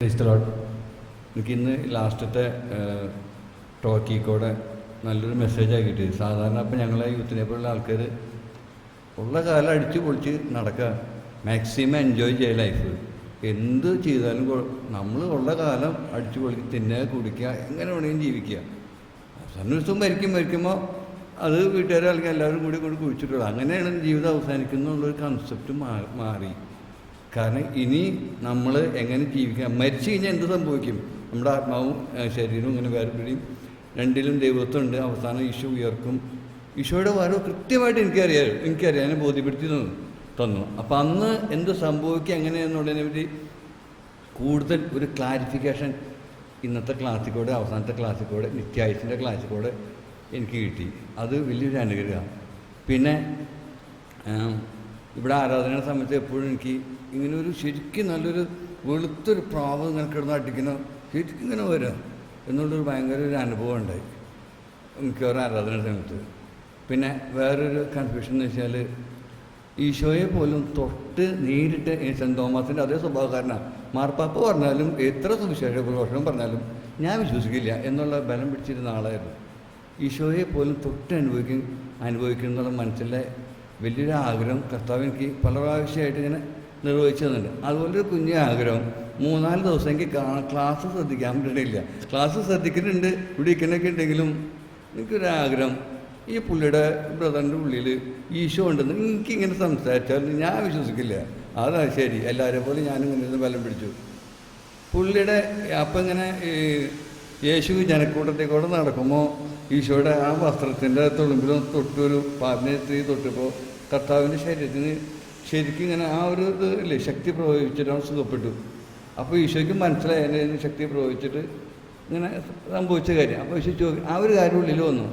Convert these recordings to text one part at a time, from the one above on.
എനിക്കിന്ന് ലാസ്റ്റത്തെ ടോക്കിക്കൂടെ നല്ലൊരു മെസ്സേജാണ് കിട്ടിയത്. സാധാരണ അപ്പം ഞങ്ങളെ യൂത്തിനെ പോലുള്ള ആൾക്കാർ ഉള്ള കാലം അടിച്ച് പൊളിച്ച് നടക്കുക, മാക്സിമം എൻജോയ് ചെയ്യുക ലൈഫ്. എന്ത് ചെയ്താലും നമ്മൾ ഉള്ള കാലം അടിച്ച് പൊളിച്ച് തിന്നുക, കുടിക്കുക, എങ്ങനെ വേണമെങ്കിലും ജീവിക്കുക. അവസാന ദിവസം മരിക്കുമ്പോൾ അത് വീട്ടുകാർ അല്ലെങ്കിൽ എല്ലാവരും കൂടി കുഴിച്ചിട്ടുള്ളൂ. അങ്ങനെയാണ് ജീവിതം അവസാനിക്കുന്നുള്ളൊരു കൺസെപ്റ്റ് മാറി. കാരണം ഇനി നമ്മൾ എങ്ങനെ ജീവിക്കാം, മരിച്ചു കഴിഞ്ഞാൽ എന്ത് സംഭവിക്കും? നമ്മുടെ ആത്മാവും ശരീരവും ഇങ്ങനെ വേർപിടിയും, രണ്ടിലും ദൈവത്വമുണ്ട്. അവസാനം ഈശോ ഉയർക്കും. ഈശോയുടെ വരവ് കൃത്യമായിട്ട് എനിക്കറിയാം, എന്നെ ബോധ്യപ്പെടുത്തി തന്നു. അപ്പം അന്ന് എന്ത് സംഭവിക്കുക എങ്ങനെയെന്നുള്ളതിനെ പറ്റി കൂടുതൽ ഒരു ക്ലാരിഫിക്കേഷൻ ഇന്നത്തെ ക്ലാസ്സിലൂടെ, അവസാനത്തെ ക്ലാസ്സിലൂടെ, നിത്യായുസിൻ്റെ ക്ലാസ്സിലൂടെ എനിക്ക് കിട്ടി. അത് വലിയൊരു അനുഗ്രഹമാണ്. പിന്നെ ഇവിടെ ആരാധനയുടെ സമയത്ത് എപ്പോഴും എനിക്ക് ഇങ്ങനെ ഒരു ശരിക്കും നല്ലൊരു വെളുത്തൊരു പ്രാവ് ഇങ്ങനെ കിടന്ന് അടിക്കുന്ന ശരിക്കും ഇങ്ങനെ വരിക എന്നുള്ളൊരു ഭയങ്കര ഒരു അനുഭവം ഉണ്ടായി എനിക്ക് ഓരോ ആരാധനയുടെ സമയത്ത്. പിന്നെ വേറൊരു കൺഫ്യൂഷൻ എന്ന് വെച്ചാൽ ഈശോയെ പോലും തൊട്ട് നേരിട്ട് സെൻറ് തോമസിൻ്റെ അതേ സ്വഭാവക്കാരനാണ്. മാർപ്പാപ്പ പറഞ്ഞാലും എത്ര സുവിശേഷ പ്രഘോഷണം പറഞ്ഞാലും ഞാൻ വിശ്വസിക്കില്ല എന്നുള്ള ബലം പിടിച്ചിരുന്ന ആളായിരുന്നു. ഈശോയെ പോലും തൊട്ട് അനുഭവിക്കണം എന്നുള്ള മനസ്സിലെ വലിയൊരു ആഗ്രഹം കർത്താവ് എനിക്ക് പല പ്രാവശ്യമായിട്ട് ഇങ്ങനെ നിർവഹിച്ചു തന്നിട്ടുണ്ട്. അതുപോലൊരു കുഞ്ഞ് ആഗ്രഹം 3-4 ദിവസം എനിക്ക് ക്ലാസ് ശ്രദ്ധിക്കാൻ പറ്റുന്നില്ല. ക്ലാസ് ശ്രദ്ധിക്കുന്നുണ്ട്, ഇവിടെ ഇരിക്കുന്നൊക്കെ ഉണ്ടെങ്കിലും എനിക്കൊരാഗ്രഹം, ഈ പുള്ളിയുടെ ബ്രദറിൻ്റെ ഉള്ളിൽ ഈശോ ഉണ്ടെന്ന് എനിക്കിങ്ങനെ സംസാരിച്ചാൽ ഞാൻ വിശ്വസിക്കില്ല. അതാ ശരി, എല്ലാവരെ പോലെ ഞാനിങ്ങനെ ഇരുന്ന് ബലം പിടിച്ചു. പുള്ളിയുടെ അപ്പം ഇങ്ങനെ യേശു ജനക്കൂട്ടത്തേക്കൂടെ നടക്കുമ്പോൾ ഈശോയുടെ ആ വസ്ത്രത്തിൻ്റെ തുളുമ്പിലും തൊട്ടൊരു പാപിനെ തൊട്ടപ്പോൾ കർത്താവിൻ്റെ ശരീരത്തിന് ശരിക്കും ഇങ്ങനെ ആ ഒരു ഇല്ലേ ശക്തി പ്രയോഗിച്ചിട്ട് അവൻ സുഖപ്പെട്ടു. അപ്പോൾ ഈശോയ്ക്ക് മനസ്സിലായി എന്നെ ശക്തി പ്രയോഗിച്ചിട്ട് ഇങ്ങനെ സംഭവിച്ച കാര്യം. അപ്പോൾ ഈശോ ആ ഒരു കാര്യം ഉള്ളിൽ വന്നു.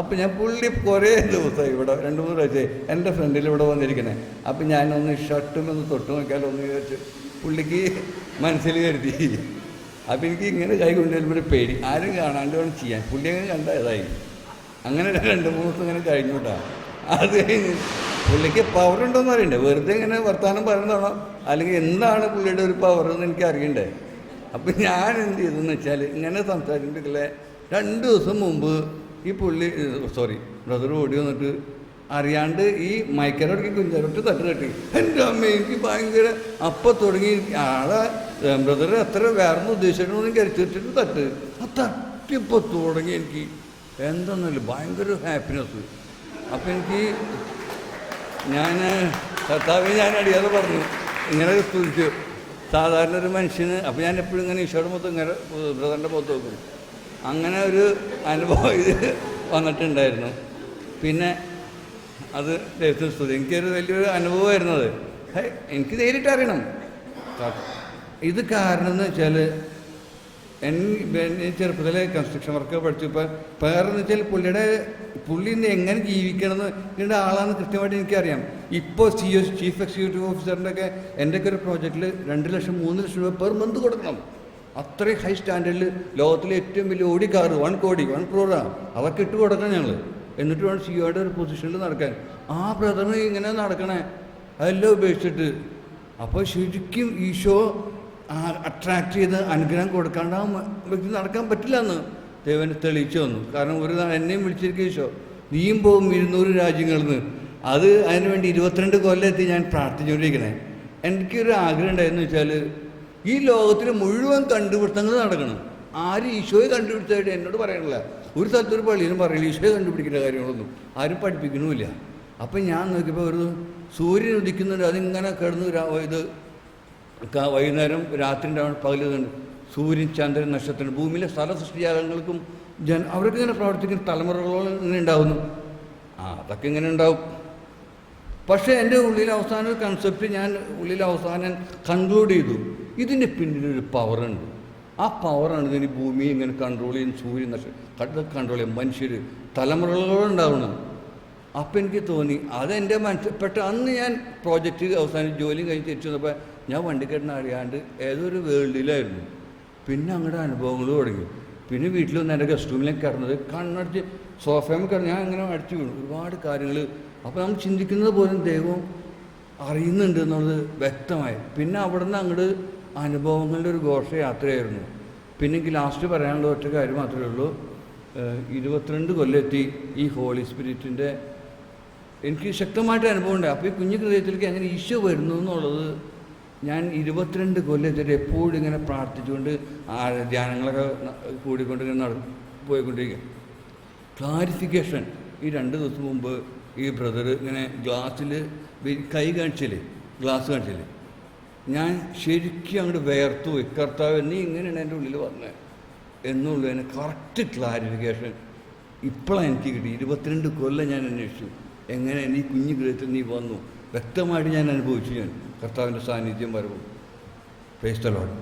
അപ്പോൾ ഞാൻ പുള്ളി കുറേ ദിവസമായി ഇവിടെ 2-3 പ്രാവശ്യമായി എൻ്റെ ഫ്രണ്ടിൽ ഇവിടെ വന്നിരിക്കണേ. അപ്പം ഞാനൊന്ന് ഷർട്ടും ഒന്ന് തൊട്ട് നോക്കിയാലോ ഒന്ന് വിചാരിച്ച് പുള്ളിക്ക് മനസ്സിൽ കരുതി. അപ്പം എനിക്ക് ഇങ്ങനെ കൈ കൊണ്ടുവരുമ്പോൾ ഒരു പേടി, ആരും കാണാണ്ട് വേണം ചെയ്യാൻ. പുള്ളി അങ്ങനെ കണ്ടതായി. അങ്ങനെ 2-3 ദിവസം ഇങ്ങനെ കഴിഞ്ഞു കേട്ടോ. അത് കഴിഞ്ഞ് പുള്ളിക്ക് പവറുണ്ടോയെന്ന് അറിയണ്ടേ, വെറുതെ ഇങ്ങനെ വർത്തമാനം പറയുന്നതാണോ അല്ലെങ്കിൽ എന്താണ് പുള്ളിയുടെ ഒരു പവർ എന്ന് എനിക്ക് അറിയണ്ടേ. അപ്പം ഞാൻ എന്ത് ചെയ്തെന്ന് വെച്ചാൽ ഇങ്ങനെ സംസാരിച്ചിട്ടില്ലേ 2 ദിവസം മുമ്പ് ഈ ബ്രദർ ഓടി വന്നിട്ട് അറിയാണ്ട് ഈ മൈക്കരോടൊക്കെ കുഞ്ഞാരോട്ട് തട്ടി. എൻ്റെ അമ്മ എനിക്ക് ഭയങ്കര അപ്പം തുടങ്ങി ആളെ ബ്രദർ അത്ര വേറെ ഉദ്ദേശിച്ചിട്ടൊന്നും കരിച്ചിട്ട് തട്ടിപ്പോൾ തുടങ്ങി എനിക്ക് എന്തെന്നല്ല ഭയങ്കര ഹാപ്പിനെസ്. അപ്പം എനിക്ക് ഞാൻ ഞാൻ അറിയാതെ പറഞ്ഞു ഇങ്ങനെ സ്തുതിച്ചു. സാധാരണ ഒരു മനുഷ്യന് അപ്പം ഞാൻ എപ്പോഴും ഇങ്ങനെ ഈശോയുടെ മൊത്തം ഇങ്ങനെ ബ്രദറിൻ്റെ മുഖത്ത് നോക്കും. അങ്ങനെ ഒരു അനുഭവം ഇത് വന്നിട്ടുണ്ടായിരുന്നു. പിന്നെ അത് ദൈവത്തിന് സ്തുതി. എനിക്കൊരു വലിയൊരു അനുഭവമായിരുന്നത്. എനിക്ക് നേരിട്ട് അറിയണം ഇത്. കാരണം എന്ന് വെച്ചാൽ ചെറുപ്പത്തിലെ കൺസ്ട്രക്ഷൻ വർക്ക് പഠിച്ചപ്പോൾ വേറെന്ന് വെച്ചാൽ പുള്ളി ഇന്ന് എങ്ങനെ ജീവിക്കണമെന്ന് ഇതിൻ്റെ ആളാണെന്ന് കൃത്യമായിട്ട് എനിക്കറിയാം. ഇപ്പോൾ ചീഫ് എക്സിക്യൂട്ടീവ് ഓഫീസറിൻ്റെ ഒക്കെ എൻ്റെയൊക്കെ ഒരു പ്രോജക്റ്റിൽ 2 ലക്ഷം 3 ലക്ഷം രൂപ പെർ മന്ത് കൊടുക്കണം. അത്രയും ഹൈ സ്റ്റാൻഡേർഡിൽ ലോകത്തിലെ ഏറ്റവും വലിയ ഓടി കാർ 1 കോടി 1 crore അതൊക്കെ ഇട്ട് കൊടുക്കണം ഞങ്ങൾ. എന്നിട്ട് വേണം സിഒയുടെ ഒരു പൊസിഷനിൽ നടക്കാൻ. ആ ബ്രദറിന് ഇങ്ങനെ നടക്കണേ അതെല്ലാം ഉപേക്ഷിച്ചിട്ട്. അപ്പോൾ ശരിക്കും ഈശോ അട്രാക്റ്റ് ചെയ്ത് അനുഗ്രഹം കൊടുക്കാണ്ട് ആ വ്യക്തി നടക്കാൻ പറ്റില്ല എന്ന് ദൈവനെ തെളിയിച്ചു തന്നു. കാരണം എന്നെയും വിളിച്ചിരിക്കും ഈശോ, നീയും പോകും 200 രാജ്യങ്ങളിൽ നിന്ന്. അതിനുവേണ്ടി 22 കൊല്ലമെത്തി ഞാൻ പ്രാർത്ഥിച്ചുകൊണ്ടിരിക്കണേ. എനിക്കൊരു ആഗ്രഹം ഉണ്ടായെന്ന് വെച്ചാൽ ഈ ലോകത്തിൽ മുഴുവൻ കണ്ടുപിടുത്തങ്ങൾ നടക്കണം. ആരും ഈശോയെ കണ്ടുപിടിച്ചതായിട്ട് എന്നോട് പറയണില്ല. ഒരു സ്ഥലത്തൊരു പള്ളിയിലും പറയില്ല ഈശോയെ കണ്ടുപിടിക്കുന്ന കാര്യങ്ങളൊന്നും ആരും പഠിപ്പിക്കണമില്ല. അപ്പം ഞാൻ നോക്കിയപ്പോൾ ഒരു സൂര്യൻ ഉദിക്കുന്നുണ്ട്, അതിങ്ങനെ കിടന്ന് ഇത് വൈകുന്നേരം രാത്രി ഉണ്ടാവും, പകലുണ്ട്. സൂര്യൻ, ചന്ദ്രൻ, നക്ഷത്രം, ഭൂമിയിലെ സ്ഥല സൃഷ്ടിജാലങ്ങൾക്കും അവരൊക്കെ ഇങ്ങനെ പ്രവർത്തിക്കുന്ന തലമുറകളോളം ഇങ്ങനെ ഉണ്ടാവുന്നു. അതൊക്കെ ഇങ്ങനെ ഉണ്ടാവും. പക്ഷേ എൻ്റെ അവസാനം ഒരു കൺസെപ്റ്റ് ഞാൻ അവസാനം കൺക്ലൂഡ് ചെയ്തു. ഇതിൻ്റെ പിന്നിലൊരു പവറുണ്ട്. ആ പവറാണ് ഇതിന് ഭൂമിയെ ഇങ്ങനെ കൺട്രോൾ ചെയ്യുന്ന, സൂര്യൻ, നക്ഷത്രം കൺട്രോൾ ചെയ്യും, മനുഷ്യർ തലമുറകളോളം ഉണ്ടാവണം. അപ്പം എനിക്ക് തോന്നി അതെൻ്റെ മനസ്സിൽപ്പെട്ട അന്ന് ഞാൻ പ്രോജക്റ്റ് അവസാനം ജോലി കഴിഞ്ഞ് തിരിച്ചു വന്നപ്പോൾ ഞാൻ വണ്ടിക്കെട്ടിന് അറിയാണ്ട് ഏതൊരു വേൾഡിലായിരുന്നു. പിന്നെ അങ്ങോട്ട് അനുഭവങ്ങൾ തുടങ്ങി. പിന്നെ വീട്ടിൽ വന്ന് എൻ്റെ ഗസ്റ്റ് റൂമിലേക്ക് കിടന്നത് കണ്ണടിച്ച് സോഫയിൽ കിടന്ന് ഞാൻ അങ്ങനെ അടിച്ചു വീണു. ഒരുപാട് കാര്യങ്ങൾ. അപ്പോൾ നമ്മൾ ചിന്തിക്കുന്നത് പോലും ദൈവം അറിയുന്നുണ്ട് എന്നുള്ളത് വ്യക്തമായി. പിന്നെ അവിടെ നിന്ന് അങ്ങോട്ട് അനുഭവങ്ങളുടെ ഒരു ഘോഷയാത്രയായിരുന്നു. പിന്നെ എനിക്ക് ലാസ്റ്റ് പറയാനുള്ള ഒറ്റ കാര്യം മാത്രമേ ഉള്ളൂ. 22 കൊല്ലമെത്തി ഈ ഹോളി സ്പിരിറ്റിൻ്റെ എനിക്ക് ശക്തമായിട്ട് അനുഭവമുണ്ട്. അപ്പോൾ ഈ കുഞ്ഞു ഹൃദയത്തിലേക്ക് എങ്ങനെ ഈശോ വരുന്നു എന്നുള്ളത് ഞാൻ 22 കൊല്ലത്തിട്ട് എപ്പോഴും ഇങ്ങനെ പ്രാർത്ഥിച്ചുകൊണ്ട് ധ്യാനങ്ങളൊക്കെ കൂടിക്കൊണ്ട് ഇങ്ങനെ പോയിക്കൊണ്ടിരിക്കും. ക്ലാരിഫിക്കേഷൻ ഈ 2 ദിവസം മുമ്പ് ഈ ബ്രദർ ഇങ്ങനെ ഗ്ലാസ്സിൽ കൈ കാണിച്ചില്ലേ, ഗ്ലാസ് കാണിച്ചില്ലേ, ഞാൻ ശരിക്കും അങ്ങോട്ട് വേർത്തു പോയി. കർത്താവ് നീ ഇങ്ങനെയാണ് എൻ്റെ ഉള്ളിൽ വന്നത് എന്നുള്ളതിന് കറക്റ്റ് ക്ലാരിഫിക്കേഷൻ ഇപ്പോഴാണ് എനിക്ക് കിട്ടി. 22 കൊല്ലം ഞാൻ അന്വേഷിച്ചു, എങ്ങനെ നീ കുഞ്ഞു ഹൃദയത്തിൽ നീ വന്നു. വ്യക്തമായിട്ട് ഞാൻ അനുഭവിച്ചു, ഞാൻ കർത്താവിൻ്റെ സാന്നിധ്യം വരവും. Praise the Lord.